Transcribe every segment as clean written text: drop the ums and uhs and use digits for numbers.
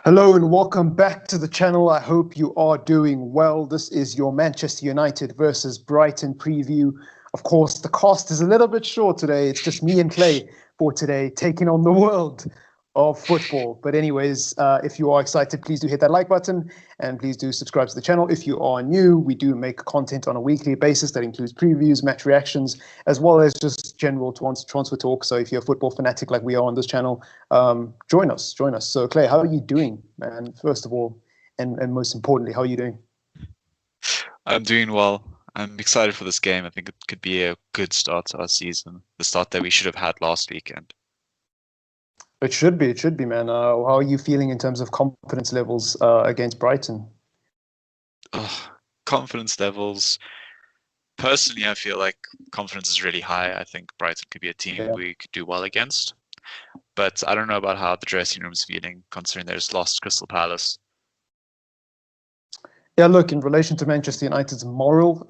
Hello and welcome back to the channel. I hope you are doing well. This is your Manchester United versus Brighton preview. Of course, the cast is a little bit short today. It's just me and Clay for today, taking on the world of football. But anyways, if you are excited, please do hit that like button and please do subscribe to the channel. If you are new, we do make content on a weekly basis that includes previews, match reactions, as well as just general transfer talk. So if you're a football fanatic like we are on this channel, join us. So Clay, how are you doing, man? First of all, and most importantly, how are you doing? I'm doing well. I'm excited for this game. I think it could be a good start to our season. The start that we should have had last weekend. It should be, man. How are you feeling in terms of confidence levels against Brighton? Confidence levels. Personally, I feel like confidence is really high. I think Brighton could be a team we could do well against. But I don't know about how the dressing room's feeling, considering they just lost Crystal Palace. Yeah, look, in relation to Manchester United's moral,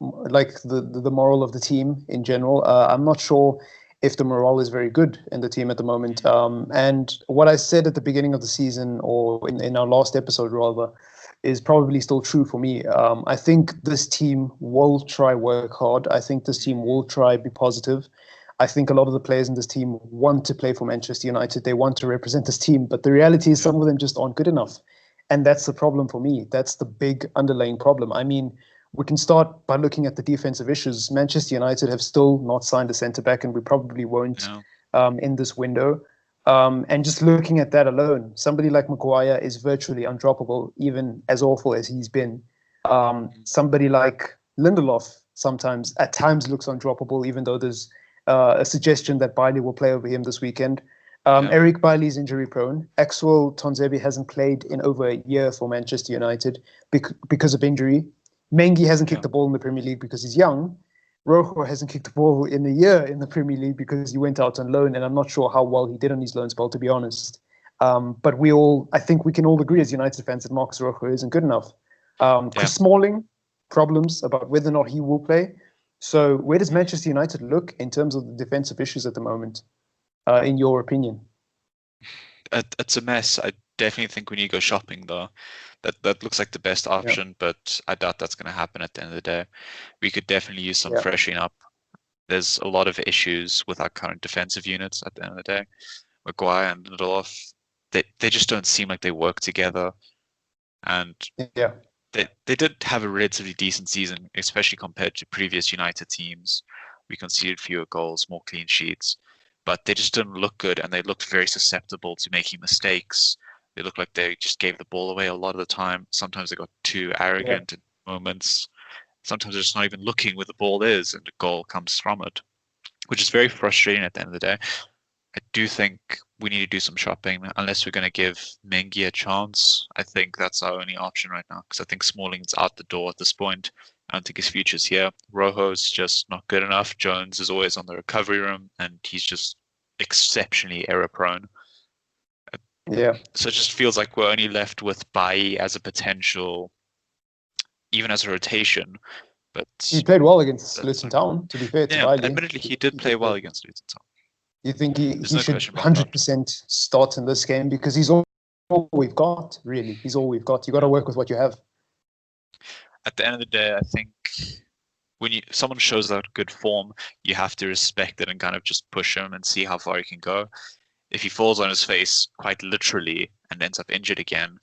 like the moral of the team in general, I'm not sure if the morale is very good in the team at the moment. And what I said at the beginning of the season, or in our last episode rather, is probably still true for me. I think this team will try work hard. I think this team will try be positive. I think a lot of the players in this team want to play for Manchester United. They want to represent this team, but the reality is some of them just aren't good enough. And that's the problem for me. That's the big underlying problem. I mean, we can start by looking at the defensive issues. Manchester United have still not signed a centre back, and we probably won't in this window. And just looking at that alone, somebody like Maguire is virtually undroppable, even as awful as he's been. Somebody like Lindelof sometimes, at times, looks undroppable, even though there's a suggestion that Bailey will play over him this weekend. Eric Bailey's injury prone. Axel Tonzebi hasn't played in over a year for Manchester United because of injury. Mengi hasn't kicked the ball in the Premier League because he's young. Rojo hasn't kicked the ball in a year in the Premier League because he went out on loan, and I'm not sure how well he did on his loan spell, to be honest. But I think we can all agree as United fans that Marcus Rojo isn't good enough. Chris Smalling, problems about whether or not he will play. So where does Manchester United look in terms of the defensive issues at the moment? In your opinion? It's a mess. I definitely think we need to go shopping, though. That looks like the best option, but I doubt that's going to happen at the end of the day. We could definitely use some freshening up. There's a lot of issues with our current defensive units at the end of the day. Maguire and Lindelof, they just don't seem like they work together. And they did have a relatively decent season, especially compared to previous United teams. We conceded fewer goals, more clean sheets. But they just didn't look good, and they looked very susceptible to making mistakes. They looked like they just gave the ball away a lot of the time. Sometimes they got too arrogant in moments. Sometimes they're just not even looking where the ball is, and the goal comes from it, which is very frustrating at the end of the day. I do think we need to do some shopping, unless we're going to give Mengi a chance. I think that's our only option right now, because I think Smalling's out the door at this point. I don't think his future's here. Rojo's just not good enough. Jones is always on the recovery room, and he's just exceptionally error-prone. So it just feels like we're only left with Bailly as a potential, even as a rotation. But he played well against Luton Town, to be fair to Bailly. Admittedly, he did play well against Luton Town. You think he should 100% start in this game? Because he's all we've got, really. He's all we've got. You got to work with what you have. At the end of the day, I think when someone shows that good form, you have to respect it and kind of just push him and see how far he can go. If he falls on his face, quite literally, and ends up injured again,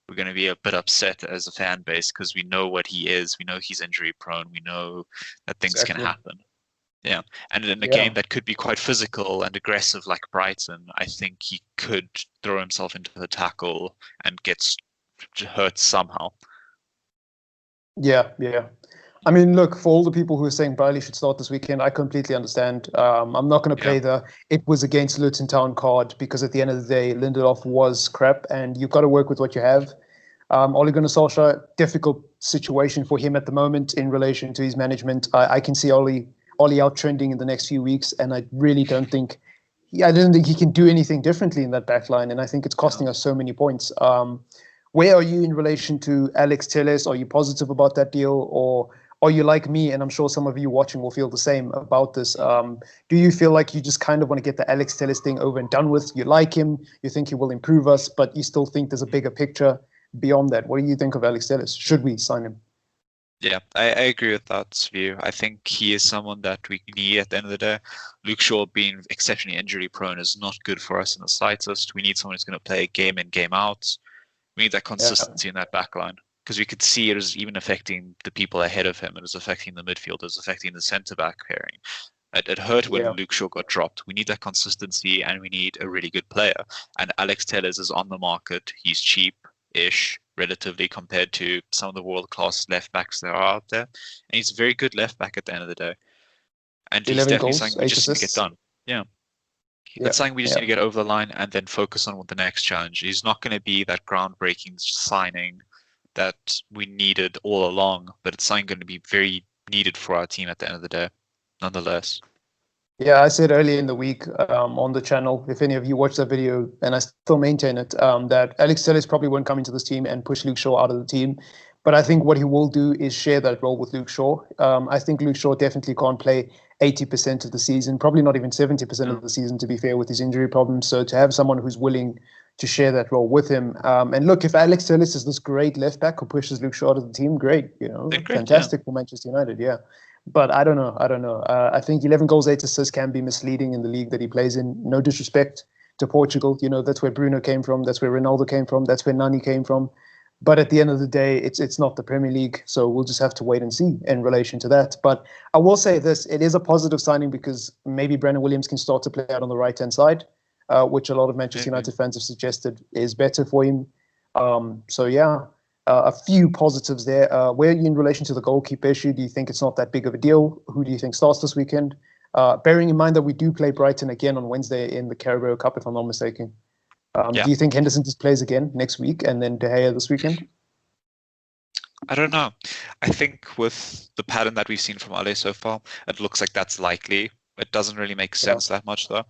we're going to be a bit upset as a fan base, because we know what he is. We know he's injury prone. We know that things can happen. Yeah. And in a game that could be quite physical and aggressive like Brighton, I think he could throw himself into the tackle and gets hurt somehow. Yeah. I mean, look, for all the people who are saying Bailey should start this weekend, I completely understand. I'm not going to play it was against Luton Town card, because at the end of the day, Lindelof was crap, and you've got to work with what you have. Ole Gunnar Solskjaer, difficult situation for him at the moment in relation to his management. I can see Ole out trending in the next few weeks, and I really don't think he can do anything differently in that back line, and I think it's costing us so many points. Where are you in relation to Alex Telles? Are you positive about that deal, or are you like me? And I'm sure some of you watching will feel the same about this. Do you feel like you just kind of want to get the Alex Telles thing over and done with? You like him, you think he will improve us, but you still think there's a bigger picture beyond that. What do you think of Alex Telles? Should we sign him? Yeah, I agree with that view. I think he is someone that we need at the end of the day. Luke Shaw being exceptionally injury prone is not good for us in the slightest. We need someone who's going to play game in, game out. We need that consistency in that back line, because we could see it was even affecting the people ahead of him. It was affecting the midfield. It was affecting the centre back pairing. It hurt when Luke Shaw got dropped. We need that consistency, and we need a really good player. And Alex Telles is on the market. He's cheap-ish, relatively, compared to some of the world-class left backs that are out there. And he's a very good left back at the end of the day. And he's definitely goals, something we just need to get done. Yeah. That's something we just need to get over the line and then focus on with the next challenge. He's not going to be that groundbreaking signing that we needed all along, but it's something going to be very needed for our team at the end of the day, nonetheless. Yeah, I said earlier in the week on the channel, if any of you watched that video, and I still maintain it, that Alex Telles probably won't come into this team and push Luke Shaw out of the team. But I think what he will do is share that role with Luke Shaw. I think Luke Shaw definitely can't play 80% of the season, probably not even 70% of the season, to be fair, with his injury problems. So to have someone who's willing to share that role with him. And look, if Alex Telles is this great left back who pushes Luke Shaw out of the team, great, fantastic for Manchester United, yeah. But I don't know. I think 11 goals, 8 assists can be misleading in the league that he plays in. No disrespect to Portugal. That's where Bruno came from. That's where Ronaldo came from. That's where Nani came from. But at the end of the day, it's not the Premier League. So we'll just have to wait and see in relation to that. But I will say this. It is a positive signing because maybe Brandon Williams can start to play out on the right-hand side, which a lot of Manchester United fans have suggested is better for him. A few positives there. Where are you in relation to the goalkeeper issue? Do you think it's not that big of a deal? Who do you think starts this weekend? Bearing in mind that we do play Brighton again on Wednesday in the Carabao Cup, if I'm not mistaken. Do you think Henderson just plays again next week and then De Gea this weekend? I don't know. I think with the pattern that we've seen from Ale so far, it looks like that's likely. It doesn't really make sense that much, though,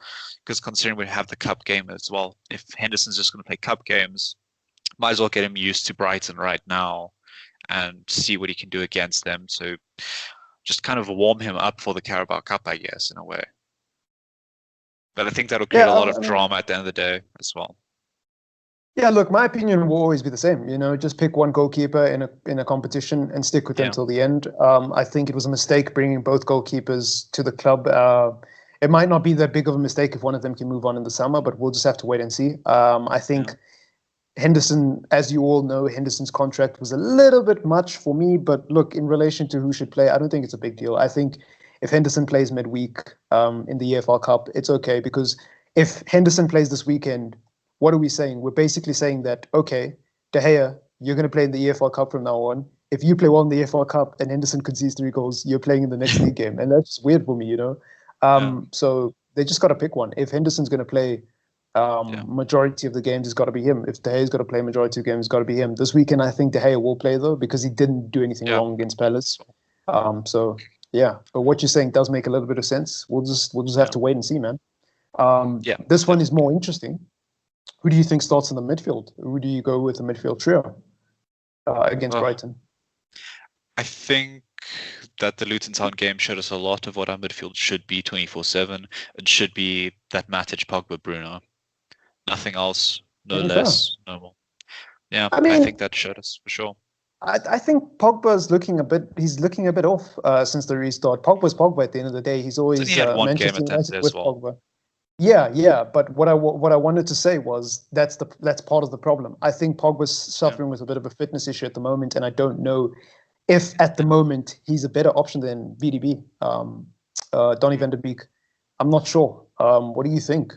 because considering we have the cup game as well, if Henderson's just going to play cup games, might as well get him used to Brighton right now and see what he can do against them. So just kind of warm him up for the Carabao Cup, I guess, in a way. But I think that'll create a lot of drama at the end of the day as well. Yeah, look, my opinion will always be the same. Just pick one goalkeeper in a competition and stick with them till the end. I think it was a mistake bringing both goalkeepers to the club. It might not be that big of a mistake if one of them can move on in the summer, but we'll just have to wait and see. I think Henderson, as you all know, Henderson's contract was a little bit much for me. But look, in relation to who should play, I don't think it's a big deal. I think if Henderson plays midweek in the EFL Cup, it's okay. Because if Henderson plays this weekend, what are we saying? We're basically saying that, okay, De Gea, you're going to play in the EFL Cup from now on. If you play well in the EFL Cup and Henderson concedes 3 goals, you're playing in the next league game. And that's weird for me, So they just got to pick one. If Henderson's going to play majority of the games, it's got to be him. If De Gea's got to play majority of the games, it's got to be him. This weekend, I think De Gea will play, though, because he didn't do anything wrong against Palace. But what you're saying does make a little bit of sense. We'll just have to wait and see, man. This one is more interesting. Who do you think starts in the midfield? Who do you go with the midfield trio against Brighton? I think that the Luton Town game showed us a lot of what our midfield should be 24/7. It should be that Matic, Pogba, Bruno. Nothing else, no less, no more. Yeah, I think that showed us for sure. I think Pogba's looking a bit off since the restart. Pogba's Pogba at the end of the day. He's always he had one Manchester game United with well. Pogba. Yeah. But what I wanted to say was that's part of the problem. I think Pogba's suffering with a bit of a fitness issue at the moment, and I don't know if at the moment he's a better option than VDB, Donny van der Beek. I'm not sure. What do you think?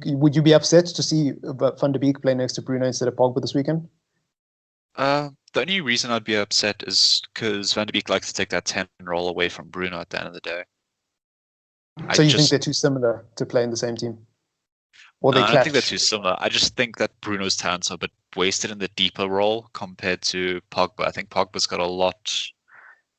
Would you be upset to see Van der Beek play next to Bruno instead of Pogba this weekend? The only reason I'd be upset is because Van der Beek likes to take that 10 role away from Bruno at the end of the day. So you think they're too similar to play in the same team? Or they clash? I don't think they're too similar. I just think that Bruno's talents are a bit wasted in the deeper role compared to Pogba. I think Pogba's got a lot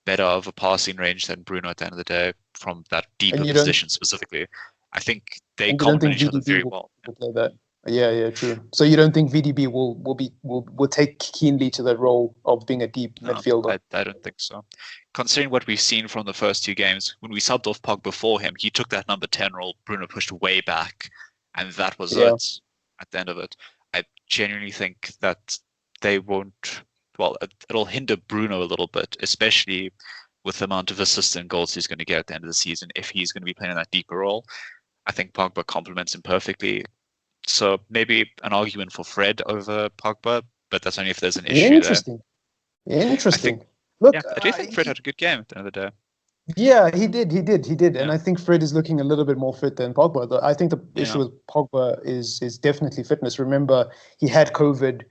better of a passing range than Bruno at the end of the day from that deeper position specifically. I think they complement each other very well. Play that. Yeah, true. So you don't think VDB will take keenly to that role of being a deep No, midfielder? I don't think so. Considering what we've seen from the first two games, when we subbed off Pogba before him, he took that number 10 role. Bruno pushed way back, and that was Yeah. it at the end of it. I genuinely think that they won't. Well, it'll hinder Bruno a little bit, especially with the amount of assists and goals he's going to get at the end of the season if he's going to be playing in that deeper role. I think Pogba complements him perfectly. So maybe an argument for Fred over Pogba, but that's only if there's an issue there. Interesting. I think, Interesting. Look, yeah, I do think Fred had a good game at the end of the day. yeah, he did, and Yeah, I think Fred is looking a little bit more fit than Pogba. I think the issue yeah, with Pogba is definitely fitness. Remember, he had COVID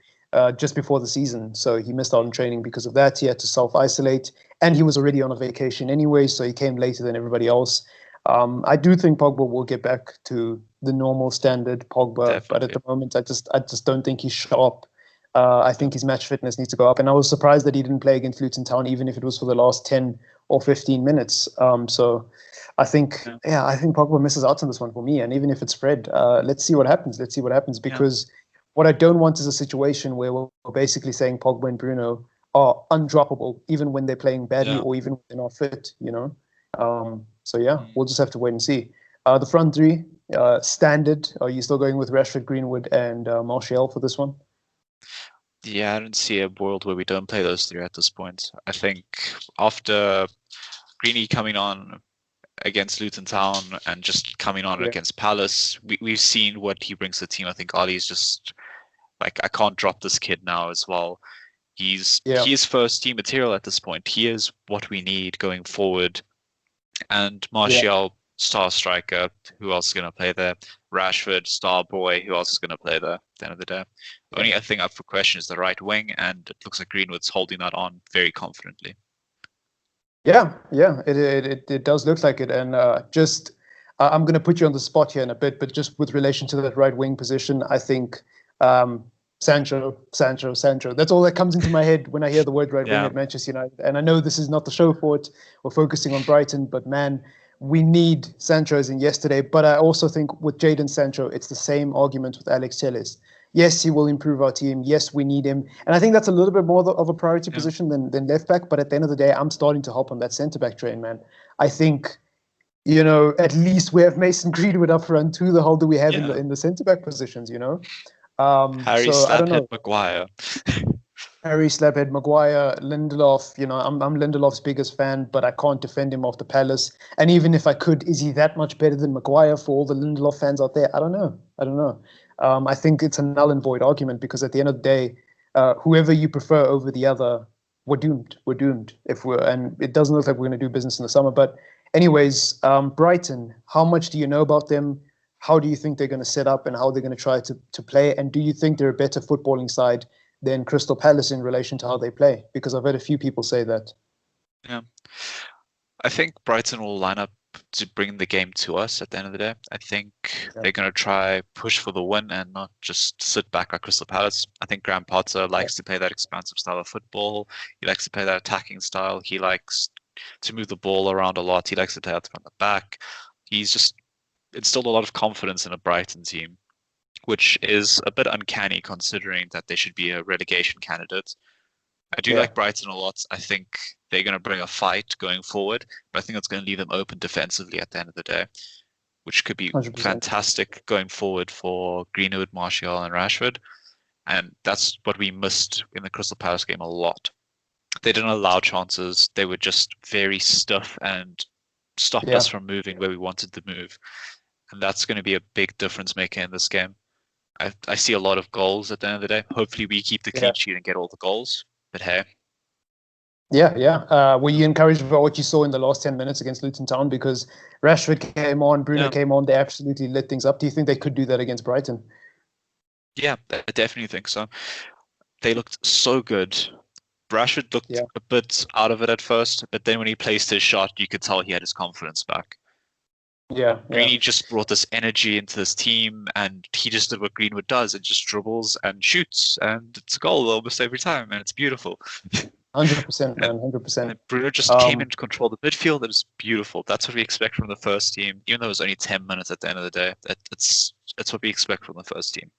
just before the season, so he missed out on training because of that. He had to self-isolate, and he was already on a vacation anyway, so he came later than everybody else. I do think Pogba will get back to the normal standard Pogba, but at definitely. the moment, I just don't think he's sharp. I think his match fitness needs to go up, and I was surprised that he didn't play against Luton Town, even if it was for the last 10 or 15 minutes. So I think, Yeah, I think Pogba misses out on this one for me. And even if it's Fred, let's see what happens. Let's see what happens, yeah, because what I don't want is a situation where we're basically saying Pogba and Bruno are undroppable, even when they're playing badly yeah. or even when they're not fit, you know? So yeah, Mm. we'll just have to wait and see. The front three, standard. Are you still going with Rashford, Greenwood, and Martial for this one? Yeah, I don't see a world where we don't play those three at this point. I think after Greeny coming on against Luton Town and just coming on Yeah, against Palace, we've seen what he brings to the team. I think Ali's just like, I can't drop this kid now as well. yeah, He is first team material at this point. He is what we need going forward. And yeah. Martial, star striker, who else is going to play there? Rashford, star boy, who else is going to play there at the end of the day? Yeah. Only thing up for question is the right wing, and it looks like Greenwood's holding that on very confidently. Yeah, it does look like it. And I'm going to put you on the spot here in a bit, but just with relation to that right wing position, I think um, Sancho. That's all that comes into my head when I hear the word right wing Yeah, at Manchester United. And I know this is not the show for it. We're focusing on Brighton, but man, we need Sancho as in yesterday. But I also think with Jadon Sancho, it's the same argument with Alex Telles. Yes, he will improve our team. Yes, we need him. And I think that's a little bit more of a priority yeah, position than left back. But at the end of the day, I'm starting to hop on that centre back train, man. I think, you know, at least we have Mason Greenwood up front. Who the hell do we have yeah. in the centre back positions, you know? Harry So I don't Slaphead know. Maguire. Harry Slaphead, Maguire, Lindelof. You know, I'm Lindelof's biggest fan, but I can't defend him off the Palace. And even if I could, is he that much better than Maguire for all the Lindelof fans out there? I don't know. I think it's a null and void argument because at the end of the day, whoever you prefer over the other, we're doomed. We're doomed and it doesn't look like we're going to do business in the summer. But anyways, Brighton, how much do you know about them? How do you think they're going to set up and how they're going to try to play? And do you think they're a better footballing side than Crystal Palace in relation to how they play? Because I've heard a few people say that. Yeah, I think Brighton will line up to bring the game to us at the end of the day. I think Yeah, they're going to try push for the win and not just sit back like Crystal Palace. I think Graham Potter yeah, likes to play that expansive style of football. He likes to play that attacking style. He likes to move the ball around a lot. He likes to play out from the back. He's just instilled a lot of confidence in a Brighton team, which is a bit uncanny considering that they should be a relegation candidate. I do yeah, like Brighton a lot. I think they're going to bring a fight going forward, but I think it's going to leave them open defensively at the end of the day, which could be 100%. fantastic going forward for Greenwood, Martial, and Rashford. And that's what we missed in the Crystal Palace game a lot. They didn't allow chances. They were just very stiff and stopped Yeah, us from moving where we wanted to move. And that's going to be a big difference maker in this game. I see a lot of goals at the end of the day. Hopefully we keep the yeah, clean sheet and get all the goals. But hey, yeah. Were you encouraged by what you saw in the last 10 minutes against Luton Town? Because Rashford came on, Bruno yeah, came on, they absolutely lit things up. Do you think they could do that against Brighton? yeah, I definitely think so. They looked so good. Rashford looked Yeah, a bit out of it at first, but then when he placed his shot, you could tell he had his confidence back. yeah. Greeny just brought this energy into this team, and he just did what Greenwood does. It just dribbles and shoots, and it's a goal almost every time, and it's beautiful. 100%, And, man, 100%. and Bruno just came Um, in to control the midfield. It was beautiful. That's what we expect from the first team, even though it was only 10 minutes at the end of the day. It's what we expect from the first team.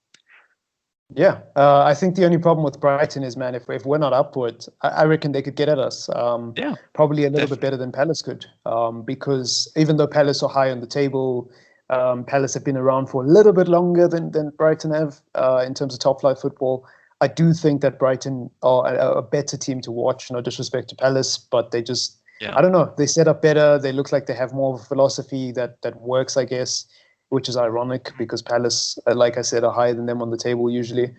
Yeah, I think the only problem with Brighton is, man, if we're not upward, I reckon they could get at us. Yeah, Probably a little bit definitely. better than Palace could, because even though Palace are high on the table, Palace have been around for a little bit longer than Brighton have in terms of top flight football. I do think that Brighton are a better team to watch. No disrespect to Palace, but they just, Yeah, I don't know, they set up better. They look like they have more of a philosophy that works, I guess, which is ironic because Palace, like I said, are higher than them on the table usually.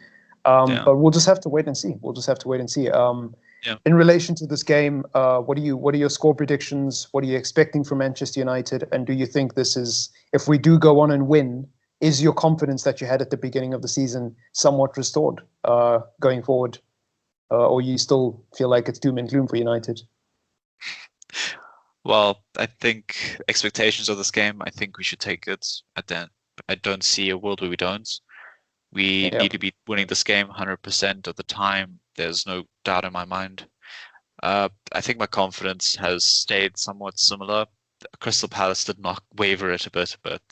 yeah, But we'll just have to wait and see. We'll just have to wait and see. yeah. In relation to this game, what are your score predictions? What are you expecting from Manchester United? And do you think this is, if we do go on and win, is your confidence that you had at the beginning of the season somewhat restored going forward, or you still feel like it's doom and gloom for United? Well, I think expectations of this game, I think we should take it. I don't see a world where we don't. We Yeah, need to be winning this game 100% of the time. There's no doubt in my mind. I think my confidence has stayed somewhat similar. Crystal Palace did not waver it a bit, but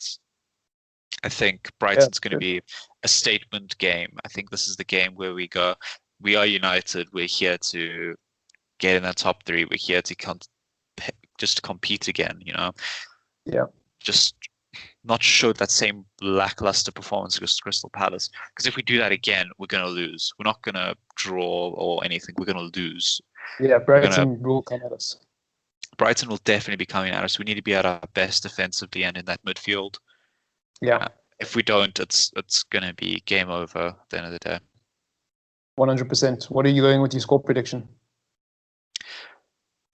I think yeah, Brighton's going to good. be a statement game. I think this is the game where we go, we are united. We're here to get in that top three. We're here to just compete again, Yeah, just not show that same lackluster performance against Crystal Palace. Because if we do that again, we're going to lose. We're not going to draw or anything. We're going to lose. yeah. We're going to Brighton will come at us. Brighton will definitely be coming at us. We need to be at our best defensively and in that midfield. Yeah, If we don't, it's going to be game over at the end of the day. 100%. What are you going with your score prediction?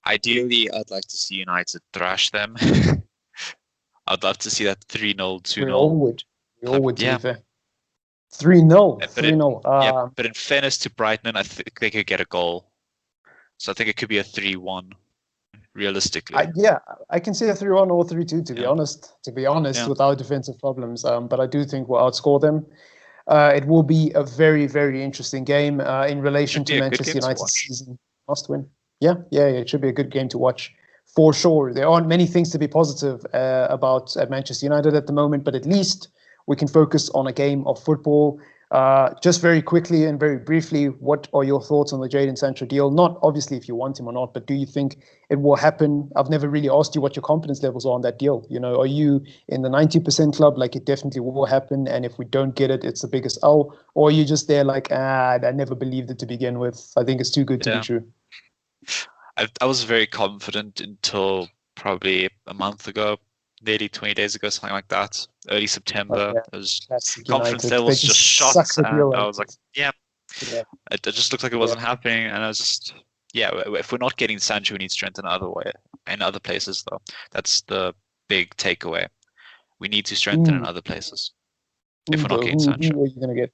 Ideally, I'd like to see United thrash them. I'd love to see that 3-0, We all 2-0 would. We all type. would, to be Yeah, fair. 3-0. but it, 3-0. yeah, but in fairness to Brighton, I think they could get a goal. So I think it could be a 3-1, realistically. Yeah, I can see a 3-1 or 3-2, to be Yeah, honest. To be honest, yeah, with our defensive problems. But I do think we'll outscore them. It will be a very, very interesting game in relation should to be a good Manchester game to United's watch. season must win. Yeah, yeah, yeah, it should be a good game to watch for sure. There aren't many things to be positive about Manchester United at the moment, but at least we can focus on a game of football. Just very quickly and very briefly, what are your thoughts on the Jadon Sancho deal? Not obviously if you want him or not, but do you think it will happen? I've never really asked you what your confidence levels are on that deal. Are you in the 90% club, like it definitely will happen, and if we don't get it, it's the biggest L? Or are you just there like, I never believed it to begin with. I think it's too good to be Yeah, true. I was very confident until probably a month ago, nearly 20 days ago, something like that. Early Oh, September, yeah, it was classic confidence United. They levels just just shot, suck the and deal I out was like, of yeah, Yeah, it just looked like it yeah. wasn't happening, and I was just, yeah, if we're not getting Sancho, we need strength in other way, in other places, though. That's the big takeaway. We need to strengthen in Who, other places if who we're not though? getting Who Sancho. are you going to get?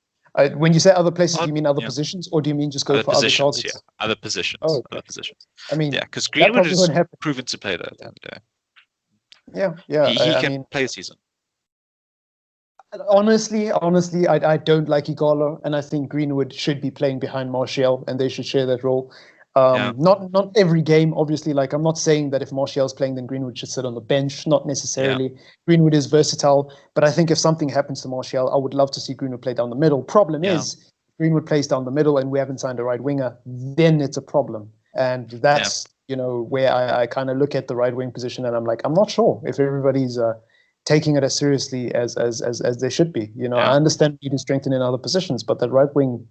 When you say other places, Oh, do you mean other yeah, positions, or do you mean just go other for other positions, yeah, targets? other Oh, positions, okay. other positions. I Yeah, mean, because that Greenwood probably is won't happen. proven to play there at the end of the day. Yeah, yeah. He I can mean, play a season. honestly, I don't like Igalo, and I think Greenwood should be playing behind Martial, and they should share that role. Yeah, Not every game, obviously. Like I'm not saying that if Martial's playing, then Greenwood should sit on the bench. Not yeah, necessarily. Greenwood is versatile, but I think if something happens to Martial, I would love to see Greenwood play down the middle. Problem yeah, is, Greenwood plays down the middle, and we haven't signed a right winger. Then it's a problem, and yeah, that's where I kind of look at the right wing position, and I'm like, I'm not sure if everybody's taking it as seriously as they should be. I yeah, understand you need to strengthen in other positions, but that right wing,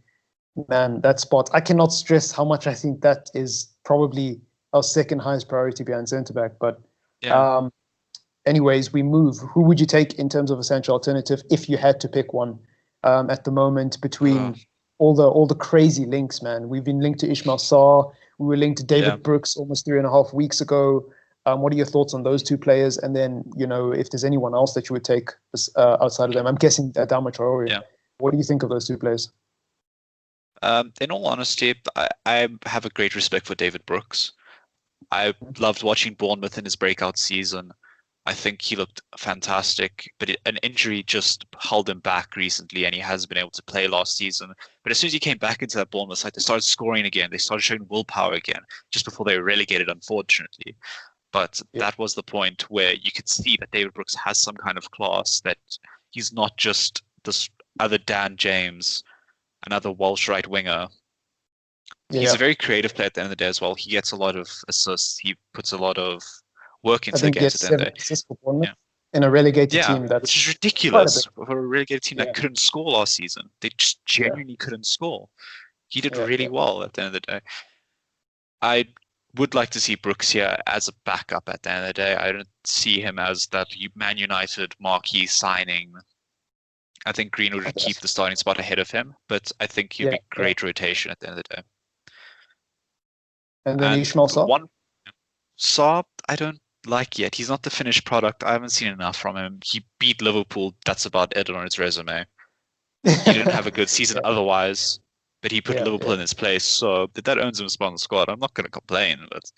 man, that spot, I cannot stress how much I think that is probably our second highest priority behind centre back. But yeah. um, anyways, we move. Who would you take in terms of a central alternative if you had to pick one at the moment Uh, between all the crazy links, man? We've been linked to Ishmael Sarr. We were linked to yeah. David Brooks almost 3.5 weeks ago. What are your thoughts on those two players? And then, if there's anyone else that you would take outside of them, I'm guessing Adama Traore. Yeah. What do you think of those two players? In all honesty, I have a great respect for David Brooks. I loved watching Bournemouth in his breakout season. I think he looked fantastic, but an injury just held him back recently, and he hasn't been able to play last season. But as soon as he came back into that Bournemouth side, they started scoring again. They started showing willpower again, just before they were relegated, unfortunately. But Yeah, that was the point where you could see that David Brooks has some kind of class, that he's not just this other Dan James. another Welsh right winger. He's Yeah. a very creative player at the end of the day as well. He gets a lot of assists. He puts a lot of work I into the think he games had at the end of 7 the day. assists for Bournemouth Yeah. in a relegated Yeah, team. which is That's quite a bit. ridiculous for a relegated team that Yeah. couldn't score last season. They just genuinely couldn't score. He did really well at the end of the day. I would like to see Brooks here as a backup at the end of the day. I don't see him as that Man United marquee signing. I think Greenwood would keep the starting spot ahead of him, but I think he'll be great rotation at the end of the day. And then Ishmael Sarr? Sarr, I don't like yet. He's not the finished product. I haven't seen enough from him. He beat Liverpool. That's about it on his resume. He didn't have a good season otherwise, but he put Liverpool in his place. So that earns him a spot on the squad. I'm not going to complain, but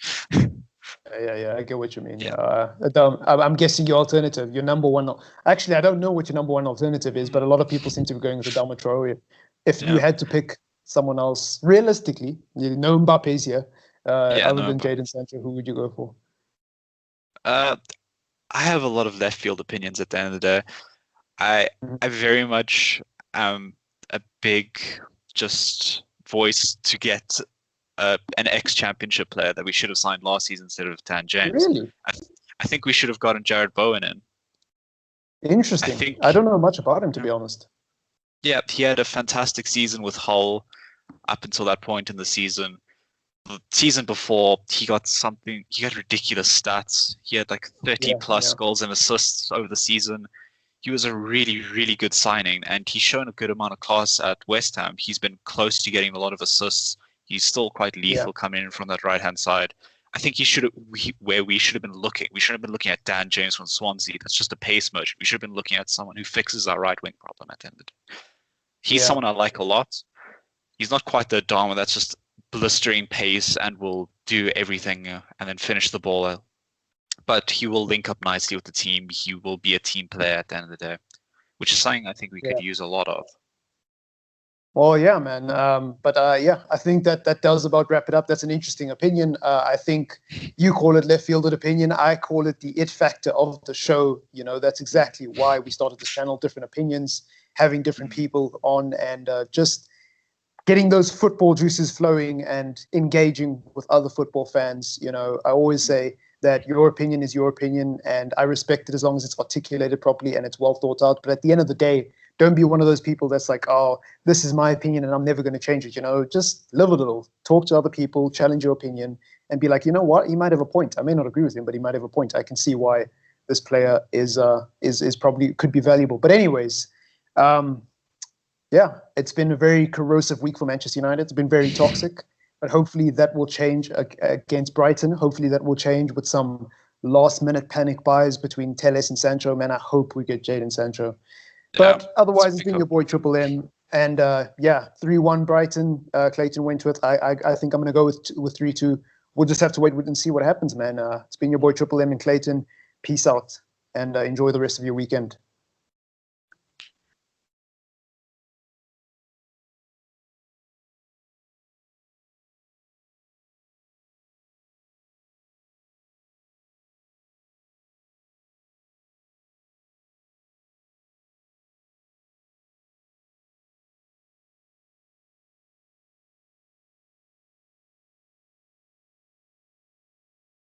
I get what you mean. I'm guessing your alternative, your number one. Actually, I don't know what your number one alternative is, but a lot of people seem to be going with Adama Traore. If you had to pick someone else, realistically, you know Mbappe's here. Other than Jadon Sancho, who would you go for? I have a lot of left field opinions at the end of the day. I very much am a big just voice to get an ex-championship player that we should have signed last season instead of Dan James. Really? I think we should have gotten Jared Bowen in. Interesting. I don't know much about him, to be honest. Yeah, he had a fantastic season with Hull up until that point in the season. The season before, he got ridiculous stats. He had like 30 plus goals and assists over the season. He was a really, really good signing, and he's shown a good amount of class at West Ham. He's been close to getting a lot of assists. He's still quite lethal coming in from that right-hand side. I think we should have been looking. We shouldn't have been looking at Dan James from Swansea. That's just a pace merchant. We should have been looking at someone who fixes our right wing problem at the end of the day. He's someone I like a lot. He's not quite the Adama that's just blistering pace and will do everything and then finish the ball. But he will link up nicely with the team. He will be a team player at the end of the day, which is something I think we could use a lot of. Well, yeah, man. I think that does about wrap it up. That's an interesting opinion. I think you call it left fielded opinion. I call it the it factor of the show. You know, that's exactly why we started this channel, different opinions, having different people on, and just getting those football juices flowing and engaging with other football fans. You know, I always say that your opinion is your opinion, and I respect it as long as it's articulated properly and it's well thought out. But at the end of the day, don't be one of those people that's like, oh, this is my opinion and I'm never going to change it. You know, just live a little, talk to other people, challenge your opinion, and be like, you know what, he might have a point. I may not agree with him, but he might have a point. I can see why this player is probably could be valuable. But anyways, it's been a very corrosive week for Manchester United. It's been very toxic, but hopefully that will change against Brighton. Hopefully that will change with some last-minute panic buys between Telles and Sancho. Man, I hope we get Jadon Sancho. But otherwise, it's been your boy Triple M. And 3-1 Brighton. Clayton went to it. I think I'm going to go with 3-2. We'll just have to wait and see what happens, man. It's been your boy Triple M and Clayton. Peace out and enjoy the rest of your weekend.